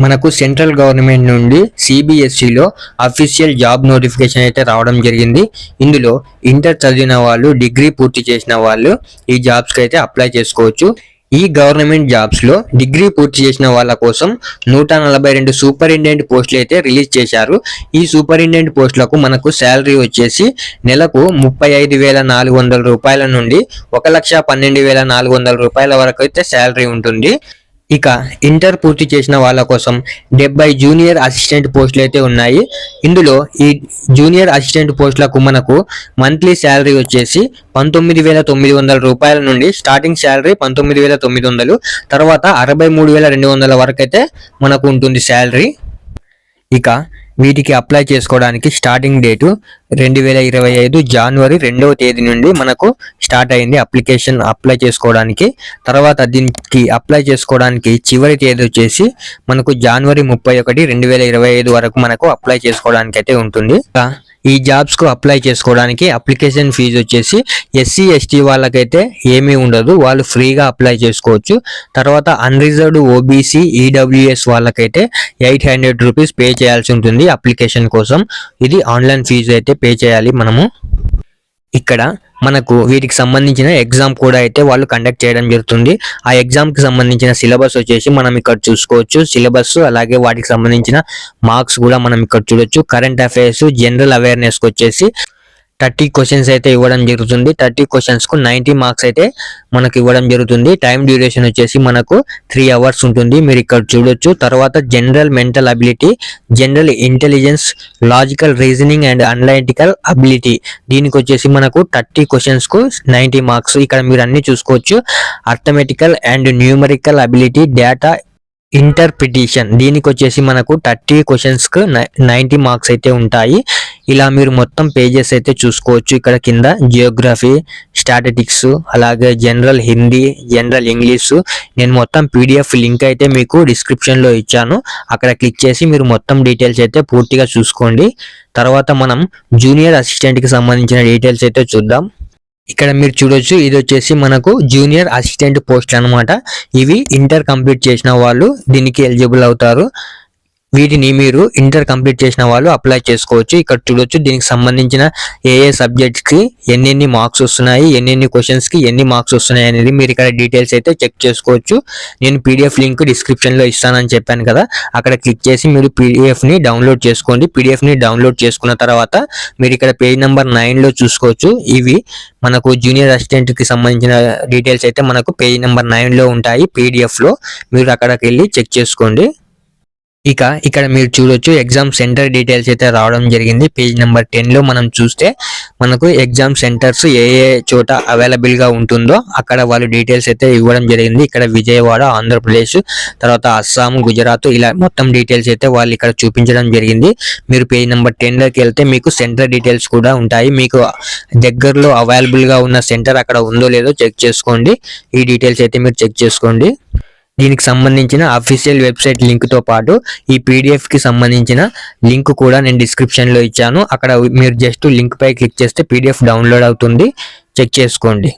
మనకు central government నుండి సిబిఎస్ఈలో official job notification అయితే రావడం జరిగింది. ఇందులో ఇంటర్ చదివిన వాళ్ళు, డిగ్రీ పూర్తి చేసిన వాళ్ళు ఈ జాబ్స్కి అయితే అప్లై చేసుకోవచ్చు. ఈ గవర్నమెంట్ జాబ్స్ లో డిగ్రీ పూర్తి చేసిన వాళ్ళ కోసం 142 సూపరింటెండెంట్ పోస్టులు అయితే రిలీజ్ చేశారు. ఈ సూపరింటెండెంట్ పోస్టులకు మనకు శాలరీ వచ్చేసి నెలకు 35,400 రూపాయల నుండి 1,12,400 రూపాయల వరకు అయితే శాలరీ ఉంటుంది. ఇక ఇంటర్ పూర్తి చేసిన వాళ్ళ కోసం 70 జూనియర్ అసిస్టెంట్ పోస్టులు అయితే ఉన్నాయి. ఇందులో ఈ జూనియర్ అసిస్టెంట్ పోస్టులకు మనకు మంత్లీ శాలరీ వచ్చేసి 19,900 రూపాయల నుండి స్టార్టింగ్ శాలరీ 19,900, తర్వాత 63,200 వరకు అయితే మనకు ఉంటుంది శాలరీ. ఇక వీటికి అప్లై చేసుకోవడానికి స్టార్టింగ్ డేటు 2025 జనవరి 2వ తేదీ నుండి మనకు స్టార్ట్ అయింది అప్లికేషన్ అప్లై చేసుకోవడానికి. తర్వాత దీనికి అప్లై చేసుకోవడానికి చివరి తేదీ వచ్చేసి మనకు జనవరి 31, 2025 వరకు మనకు అప్లై చేసుకోవడానికి అయితే ఉంటుంది. ఈ జాబ్స్ కు అప్లై చేసుకోవడానికి అప్లికేషన్ ఫీజు వచ్చేసి ఎస్సీ ఎస్టీ వాళ్ళకైతే ఏమీ ఉండదు, వాళ్ళు ఫ్రీగా అప్లై చేసుకోవచ్చు. తర్వాత అన్రిజర్వ్డ్ ఓబీసీ ఈడబ్ల్యూఎస్ వాళ్ళకైతే 800 రూపీస్ పే చేయాల్సి ఉంటుంది అప్లికేషన్ కోసం. ఇది ఆన్లైన్ ఫీజు అయితే పే చేయాలి మనము. ఇక్కడ మనకు వీటికి సంబంధించిన ఎగ్జామ్ కూడా అయితే వాళ్ళు కండక్ట్ చేయడం జరుగుతుంది. ఆ ఎగ్జామ్ కి సంబంధించిన సిలబస్ వచ్చేసి మనం ఇక్కడ చూసుకోవచ్చు. సిలబస్ అలాగే వాటికి సంబంధించిన మార్క్స్ కూడా మనం ఇక్కడ చూడొచ్చు. కరెంట్ అఫైర్స్, జనరల్ అవేర్నెస్ కి వచ్చేసి 30 క్వశ్చన్స్ అయితే ఇవ్వడం జరుగుతుంది. 30 క్వశ్చన్స్ కు 90 మార్క్స్ అయితే మనకు ఇవ్వడం జరుగుతుంది. టైం డ్యూరేషన్ వచ్చేసి మనకు 3 అవర్స్ ఉంటుంది, మీరు ఇక్కడ చూడొచ్చు. తర్వాత general mental ability, general intelligence, logical reasoning and analytical ability, దీనికి వచ్చేసి మనకు 30 క్వశ్చన్స్ కు 90 మార్క్స్. ఇక్కడ మీరు అన్ని చూసుకోవచ్చు. Arithmetical and numerical ability, data interpretation, దీనికి వచ్చేసి మనకు 30 క్వశ్చన్స్ కు 90 మార్క్స్ అయితే ఉంటాయి. ఇలా మీరు మొత్తం పేజెస్ అయితే చూసుకోవచ్చు. ఇక్కడ కింద జియోగ్రఫీ, స్టాటిస్టిక్స్, అలాగే జనరల్ హిందీ, జనరల్ ఇంగ్లీష్, నేను మొత్తం పీడిఎఫ్ లింక్ అయితే మీకు డిస్క్రిప్షన్ లో ఇచ్చాను. అక్కడ క్లిక్ చేసి మీరు మొత్తం డీటెయిల్స్ అయితే పూర్తిగా చూసుకోండి. తర్వాత మనం జూనియర్ అసిస్టెంట్ కి సంబంధించిన డీటెయిల్స్ అయితే చూద్దాం. ఇక్కడ మీరు చూడొచ్చు, ఇది వచ్చేసి మనకు జూనియర్ అసిస్టెంట్ పోస్ట్ అన్నమాట. ఇవి ఇంటర్ కంప్లీట్ చేసిన వాళ్ళు దీనికి ఎలిజిబుల్ అవుతారు. వీటిని మీరు ఇంటర్ కంప్లీట్ చేసిన వాళ్ళు అప్లై చేసుకోవచ్చు. ఇక్కడ చూడొచ్చు దీనికి సంబంధించిన ఏ సబ్జెక్ట్స్ కి ఎన్ని మార్క్స్ వస్తున్నాయి, ఎన్ని క్వశ్చన్స్ కి ఎన్ని మార్క్స్ వస్తున్నాయి అనేది మీరు ఇక్కడ డీటెయిల్స్ అయితే చెక్ చేసుకోవచ్చు. నేను పీడిఎఫ్ లింక్ డిస్క్రిప్షన్ లో ఇస్తానని చెప్పాను కదా, అక్కడ క్లిక్ చేసి మీరు పీడిఎఫ్ ని డౌన్లోడ్ చేసుకోండి. పీడిఎఫ్ ని డౌన్లోడ్ చేసుకున్న తర్వాత మీరు ఇక్కడ పేజ్ నెంబర్ 9 లో చూసుకోవచ్చు. ఇవి మనకు జూనియర్ అసిస్టెంట్ కి సంబంధించిన డీటెయిల్స్ అయితే మనకు పేజ్ నెంబర్ 9 లో ఉంటాయి పీడిఎఫ్ లో, మీరు అక్కడికి వెళ్ళి చెక్ చేసుకోండి. ఇక ఇక్కడ మీరు చూడొచ్చు ఎగ్జామ్ సెంటర్ డీటెయిల్స్ అయితే రావడం జరిగింది. పేజ్ నెంబర్ 10 లో మనం చూస్తే మనకు ఎగ్జామ్ సెంటర్స్ ఏ చోట అవైలబుల్ గా ఉంటుందో అక్కడ వాళ్ళు డీటెయిల్స్ అయితే ఇవ్వడం జరిగింది. ఇక్కడ విజయవాడ, ఆంధ్రప్రదేశ్, తర్వాత అస్సాం, గుజరాత్, ఇలా మొత్తం డీటెయిల్స్ అయితే వాళ్ళు ఇక్కడ చూపించడం జరిగింది. మీరు పేజ్ నెంబర్ 10 లోకి వెళ్తే మీకు సెంటర్ డీటెయిల్స్ కూడా ఉంటాయి. మీకు దగ్గరలో అవైలబుల్ గా ఉన్న సెంటర్ అక్కడ ఉందో లేదో చెక్ చేసుకోండి. ఈ డీటెయిల్స్ అయితే మీరు చెక్ చేసుకోండి. దీనికి సంబంధించిన అఫీషియల్ వెబ్సైట్ లింక్ తో పాటు ఈ పీడిఎఫ్ కి సంబంధించిన లింక్ కూడా నేను డిస్క్రిప్షన్ లో ఇచ్చాను. అక్కడ మీరు జస్ట్ లింక్ పై క్లిక్ చేస్తే పీడిఎఫ్ డౌన్లోడ్ అవుతుంది, చెక్ చేసుకోండి.